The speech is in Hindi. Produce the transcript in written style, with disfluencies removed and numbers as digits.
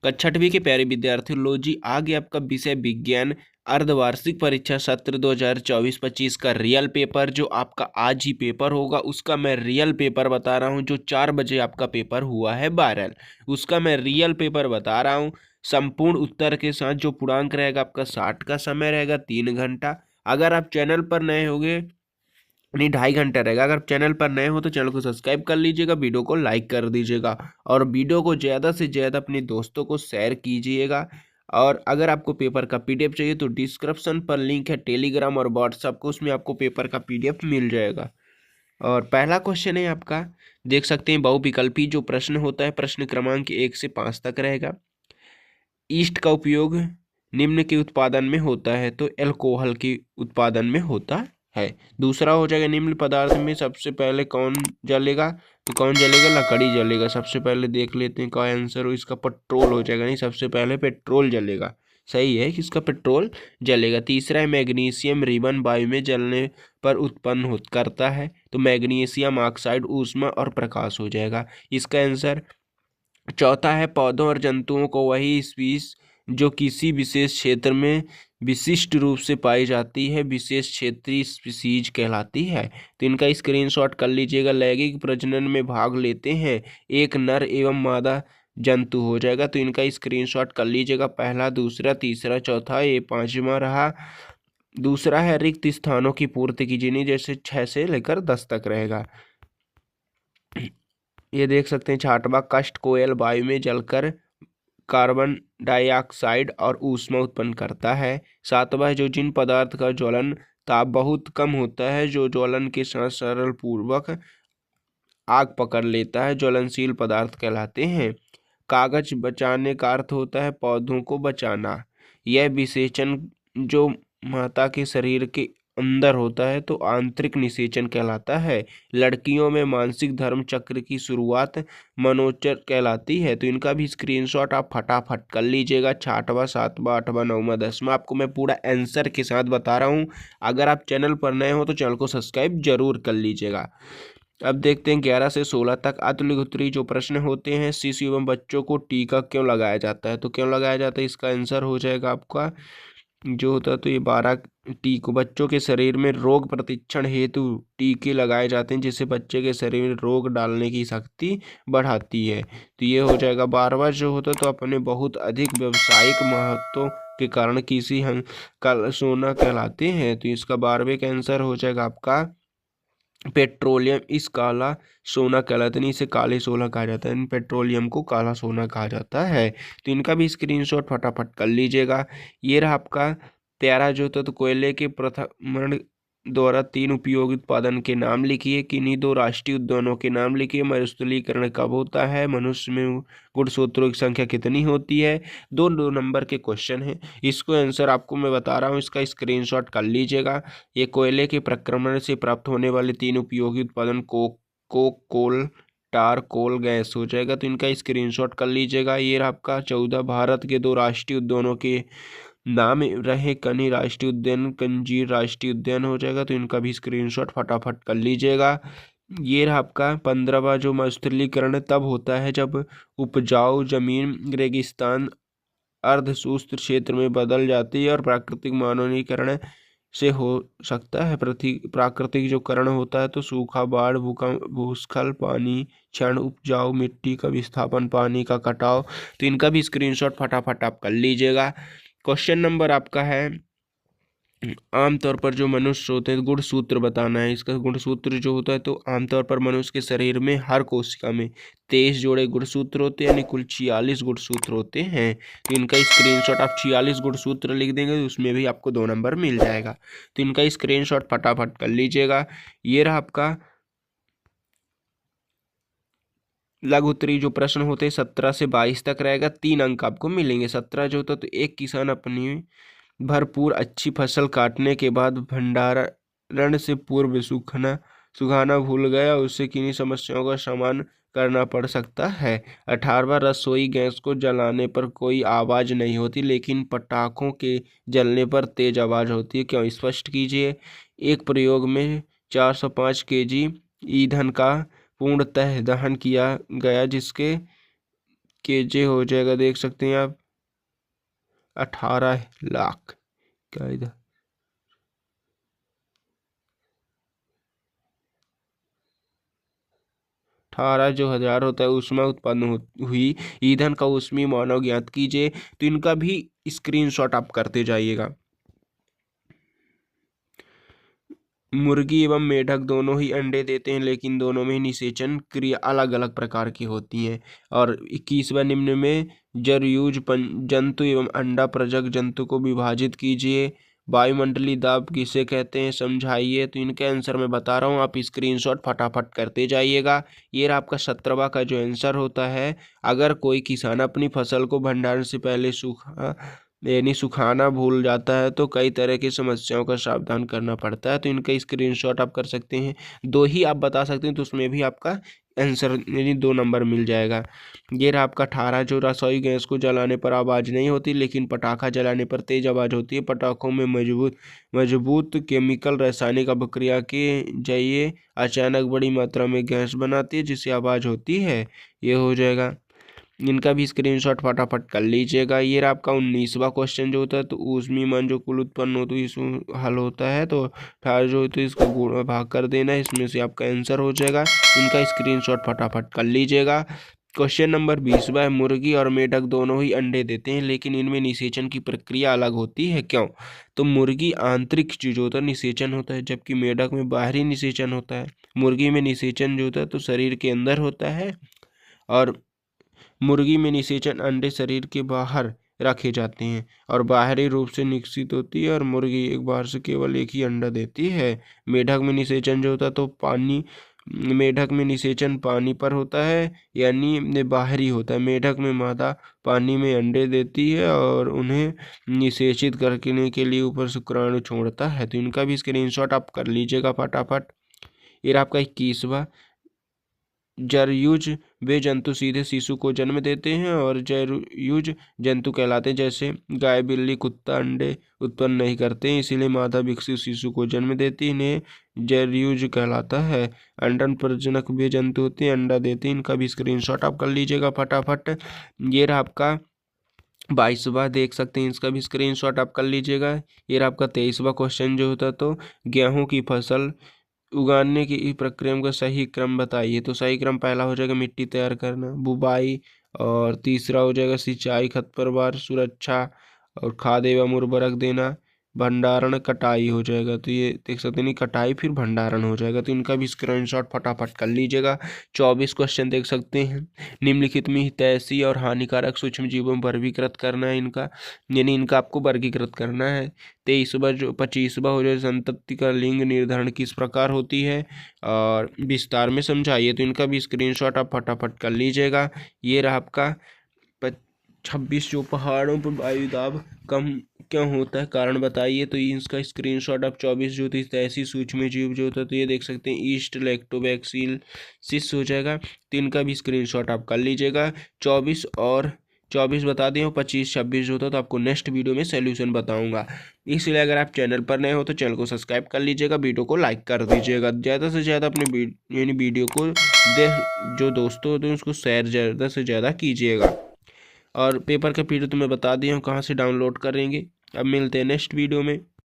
कक्षा 8वीं के प्यारे विद्यार्थियों, लो जी आ गया आपका विषय विज्ञान अर्धवार्षिक परीक्षा सत्र 2024-25 का रियल पेपर। जो आपका आज ही पेपर होगा उसका मैं रियल पेपर बता रहा हूँ। जो 4 बजे आपका पेपर हुआ है वायरल, उसका मैं रियल पेपर बता रहा हूँ संपूर्ण उत्तर के साथ। जो पूर्णांक रहेगा आपका 60 का समय रहेगा 3 घंटा। अगर आप चैनल पर नए होंगे, नहीं 2.5 घंटा रहेगा। अगर चैनल पर नए हो तो चैनल को सब्सक्राइब कर लीजिएगा, वीडियो को लाइक कर दीजिएगा और वीडियो को ज़्यादा से ज़्यादा अपने दोस्तों को शेयर कीजिएगा। और अगर आपको पेपर का पीडीएफ चाहिए तो डिस्क्रिप्शन पर लिंक है टेलीग्राम और व्हाट्सएप को, उसमें आपको पेपर का पीडीएफ मिल जाएगा। और पहला क्वेश्चन है आपका, देख सकते हैं बहुविकल्पी जो प्रश्न होता है, प्रश्न क्रमांक 1 से 5 तक रहेगा। ईस्ट का उपयोग निम्न के उत्पादन में होता है, तो एल्कोहल के उत्पादन में होता है। दूसरा हो जाएगा, निम्न पदार्थ में सबसे पहले कौन जलेगा, तो कौन जलेगा, लकड़ी जलेगा। सबसे पहले देख लेते हैं क्या आंसर हो इसका, पेट्रोल हो जाएगा। नहीं, सबसे पहले पेट्रोल जलेगा, सही है कि इसका पेट्रोल जलेगा। तीसरा है, मैग्नीशियम रिबन वायु में जलने पर उत्पन्न हो करता है, तो मैग्नीशियम ऑक्साइड ऊष्मा और प्रकाश हो जाएगा इसका आंसर। चौथा है, पौधों और जंतुओं को वही स्पीस जो किसी विशेष क्षेत्र में विशिष्ट रूप से पाई जाती है विशेष क्षेत्रीय स्पीसीज कहलाती है, तो इनका स्क्रीनशॉट कर लीजिएगा। लैंगिक प्रजनन में भाग लेते हैं एक नर एवं मादा जंतु हो जाएगा, तो इनका स्क्रीनशॉट कर लीजिएगा। पहला, दूसरा, तीसरा, चौथा, ये पांचवा रहा। दूसरा है, रिक्त स्थानों की पूर्ति कीजिए, नहीं जैसे 6 से लेकर 10 तक रहेगा। ये देख सकते हैं। छठवां, काष्ठ कोयल वायु में जलकर कार्बन डाइऑक्साइड और ऊष्मा उत्पन्न करता है। सातवां है, जो जिन पदार्थ का ज्वलन ताप बहुत कम होता है जो ज्वलन के साथ सरल पूर्वक आग पकड़ लेता है, ज्वलनशील पदार्थ कहलाते हैं। कागज बचाने का अर्थ होता है पौधों को बचाना। यह विसेचन जो माता के शरीर के अंदर होता है तो आंतरिक निषेचन कहलाता है। लड़कियों में मानसिक धर्म चक्र की शुरुआत मनोचर कहलाती है, तो इनका भी स्क्रीनशॉट आप फटाफट कर लीजिएगा। छठवां, सातवां, आठवां, नौवां, 10वां आपको मैं पूरा आंसर के साथ बता रहा हूँ। अगर आप चैनल पर नए हो तो चैनल को सब्सक्राइब जरूर कर लीजिएगा। अब देखते हैं 11 से 16 तक अतुल्य जो प्रश्न होते हैं। शिशु एवं बच्चों को टीका क्यों लगाया जाता है, तो क्यों लगाया जाता है इसका आंसर हो जाएगा आपका जो होता है, तो ये 12 टीके बच्चों के शरीर में रोग प्रतिरक्षण हेतु टीके लगाए जाते हैं जिससे बच्चे के शरीर में रोग डालने की शक्ति बढ़ाती है, तो ये हो जाएगा। 12वां जो होता है, तो अपने बहुत अधिक व्यावसायिक महत्व के कारण किसी हम कल सोना कहलाते हैं, तो इसका 12वें का आंसर हो जाएगा आपका पेट्रोलियम। इस काला सोना कहलाता है, इसे काले सोना कहा जाता है, पेट्रोलियम को काला सोना कहा जाता है, तो इनका भी स्क्रीनशॉट फटाफट कर लीजिएगा। ये रहा आपका प्यारा जो था, तो कोयले के प्रथम द्वारा 3 उपयोगी उत्पादन के नाम लिखिए। किन्हीं 2 राष्ट्रीय उद्यानों के नाम लिखिए। मरुस्थलीकरण कब होता है, मनुष्य में गुणसूत्रों की संख्या कितनी होती है। 2 नंबर के क्वेश्चन है, इसको आंसर आपको मैं बता रहा हूँ, इसका स्क्रीनशॉट कर लीजिएगा। ये कोयले के प्रक्रमण से प्राप्त होने वाले 3 उपयोगी उत्पादन कोल टार कोल गैस हो जाएगा, तो इनका स्क्रीनशॉट कर लीजिएगा। ये रहा आपका 14, भारत के 2 राष्ट्रीय उद्यानों के नाम रहे कनी राष्ट्रीय उद्यान, कंजीर राष्ट्रीय उद्यान हो जाएगा, तो इनका भी स्क्रीनशॉट फटाफट कर लीजिएगा। ये रहा आपका 15वां, जो मरुस्थलीकरण तब होता है जब उपजाऊ जमीन रेगिस्तान अर्धशुष्क क्षेत्र में बदल जाती है और प्राकृतिक मानवीकरण से हो सकता है। प्राकृतिक जो करण होता है, तो सूखा, बाढ़, भूकंप, भूस्खलन, पानी क्षरण, उपजाऊ मिट्टी का विस्थापन, पानी का कटाव, तो इनका भी स्क्रीनशॉट फटाफट आप कर लीजिएगा। क्वेश्चन नंबर आपका है, आमतौर पर जो मनुष्य होते हैं गुणसूत्र बताना है। इसका गुणसूत्र जो होता है, तो आमतौर पर मनुष्य के शरीर में हर कोशिका में 23 जोड़े गुणसूत्र होते हैं, यानी कुल 46 गुणसूत्र होते हैं, तो इनका स्क्रीनशॉट आप 46 गुणसूत्र लिख देंगे तो उसमें भी आपको 2 नंबर मिल जाएगा, तो इनका स्क्रीनशॉट फटाफट कर लीजिएगा। ये रहा आपका लघु उत्तरीय जो प्रश्न होते हैं 17 से 22 तक रहेगा, 3 अंक आपको मिलेंगे। 17 जो होता है, तो एक किसान अपनी भरपूर अच्छी फसल काटने के बाद भंडारण से पूर्व सुखाना भूल गया, उससे किन्हीं समस्याओं का सामना करना पड़ सकता है। 18वां, रसोई गैस को जलाने पर कोई आवाज नहीं होती लेकिन पटाखों के जलने पर तेज आवाज होती है, क्यों, स्पष्ट कीजिए। एक प्रयोग में 405 केजी ईंधन का पूर्णतः दहन किया गया जिसके केजे हो जाएगा, देख सकते हैं आप 18 लाख। क्या इधर 18 जो हजार होता है उसमें उत्पन्न हुई ईंधन का ऊष्मीय मानव ज्ञात कीजिए। तो इनका भी स्क्रीनशॉट आप करते जाइएगा। मुर्गी एवं मेढक दोनों ही अंडे देते हैं, लेकिन दोनों में निषेचन क्रिया अलग अलग प्रकार की होती है। और 21वां निम्न में जरयूज जंतु एवं अंडा प्रजक जंतु को विभाजित कीजिए। वायुमंडलीय दाब किसे कहते हैं समझाइए। तो इनके आंसर मैं बता रहा हूँ, आप स्क्रीनशॉट फटाफट करते जाइएगा। ये रहा आपका 17वां का जो आंसर होता है। अगर कोई किसान अपनी फसल को भंडारण से पहले सुखाना भूल जाता है तो कई तरह की समस्याओं का सावधान करना पड़ता है। तो इनका स्क्रीनशॉट आप कर सकते हैं। 2 ही आप बता सकते हैं तो उसमें भी आपका आंसर यानी 2 नंबर मिल जाएगा। ये रहा आपका 18 जो रसोई गैस को जलाने पर आवाज़ नहीं होती, लेकिन पटाखा जलाने पर तेज आवाज़ होती है। पटाखों में मजबूत केमिकल रासायनिक अभिक्रिया के जरिए अचानक बड़ी मात्रा में गैस बनाती है जिससे आवाज़ होती है। ये हो जाएगा। इनका भी स्क्रीनशॉट फटाफट कर लीजिएगा। ये रहा आपका 19वां क्वेश्चन जो होता है। तो ऊष्मीय मन जो कुल उत्पन्न होता है इसमें हल होता है। तो 18 जो होता है इसको गुणा भाग कर देना है, इसमें से आपका आंसर हो जाएगा। इनका स्क्रीनशॉट फटाफट कर लीजिएगा। क्वेश्चन नंबर 20वां है। मुर्गी और मेढक दोनों ही अंडे देते हैं, लेकिन इनमें निषेचन की प्रक्रिया अलग होती है, क्यों? तो मुर्गी आंतरिक चीज होता है, निषेचन होता है, जबकि मेढक में बाहरी निषेचन होता है। मुर्गी में निषेचन जो होता है तो शरीर के अंदर होता है, और मुर्गी में निषेचन अंडे शरीर के बाहर रखे जाते हैं और बाहरी रूप से निषेचित होती है। और मुर्गी एक बार से केवल एक ही अंडा देती है। मेढक में निषेचन जो होता है तो मेढक में निषेचन पानी पर होता है, यानी बाहरी होता है। मेढक में मादा पानी में अंडे देती है और उन्हें निषेचित करने के लिए ऊपर शुक्राणु छोड़ता है। तो इनका भी स्क्रीनशॉट आप कर लीजिएगा फटाफट। ये आपका 21वां। जरयुज वे जंतु सीधे शिशु को जन्म देते हैं और जरयुज जंतु कहलाते हैं। जैसे गाय बिल्ली कुत्ता अंडे उत्पन्न नहीं करते हैं, इसीलिए मादा विकसित शिशु को जन्म देती है, इन्हें जरयुज कहलाता है। अंडन प्रजनक वे जंतु होते हैं, अंडा देते हैं। इनका भी स्क्रीनशॉट आप कर लीजिएगा फटाफट। ये रहा आपका 22वां, देख सकते हैं, इसका भी स्क्रीनशॉट आप कर लीजिएगा। ये रहा आपका 23वां क्वेश्चन जो होता है। तो गेहूं की फसल उगाने की प्रक्रिया का सही क्रम बताइए। तो सही क्रम पहला हो जाएगा मिट्टी तैयार करना, बुवाई, और तीसरा हो जाएगा सिंचाई, खरपतवार सुरक्षा और खाद एवं उर्वरक देना, भंडारण, कटाई हो जाएगा। तो ये देख सकते हैं, नहीं कटाई फिर भंडारण हो जाएगा। तो इनका भी स्क्रीनशॉट फटाफट कर लीजिएगा। 24 क्वेश्चन देख सकते हैं। निम्नलिखित में हितैषी और हानिकारक सूक्ष्म जीवों में वर्गीकृत करना है इनका, यानी इनका आपको वर्गीकृत करना है। 25वां हो जाए संतति का लिंग निर्धारण किस प्रकार होती है और विस्तार में समझाइए। तो इनका भी स्क्रीनशॉट आप फटाफट कर लीजिएगा। ये रहा आपका 26 जो पहाड़ों पर वायु दाब कम क्यों होता है, कारण बताइए। तो इसका स्क्रीनशॉट आप 24 जो थी ऐसी सूक्ष्म जीव जो होता है तो ये देख सकते हैं ईस्ट लैक्टोबैक्सीलिस हो जाएगा। तो इनका भी स्क्रीनशॉट आप कर लीजिएगा। 24 बता दें और 25-26 जो होता है तो आपको नेक्स्ट वीडियो में सॉल्यूशन बताऊंगा। इसलिए अगर आप चैनल पर नए हो तो चैनल को सब्सक्राइब कर लीजिएगा, वीडियो को लाइक कर दीजिएगा, ज़्यादा से ज़्यादा अपने यानी वीडियो को जो दोस्तों होते हैं उसको शेयर ज़्यादा से ज़्यादा कीजिएगा। और पेपर का पीडीएफ तो मैं बता दिया हूँ कहाँ से डाउनलोड करेंगे। अब मिलते हैं नेक्स्ट वीडियो में।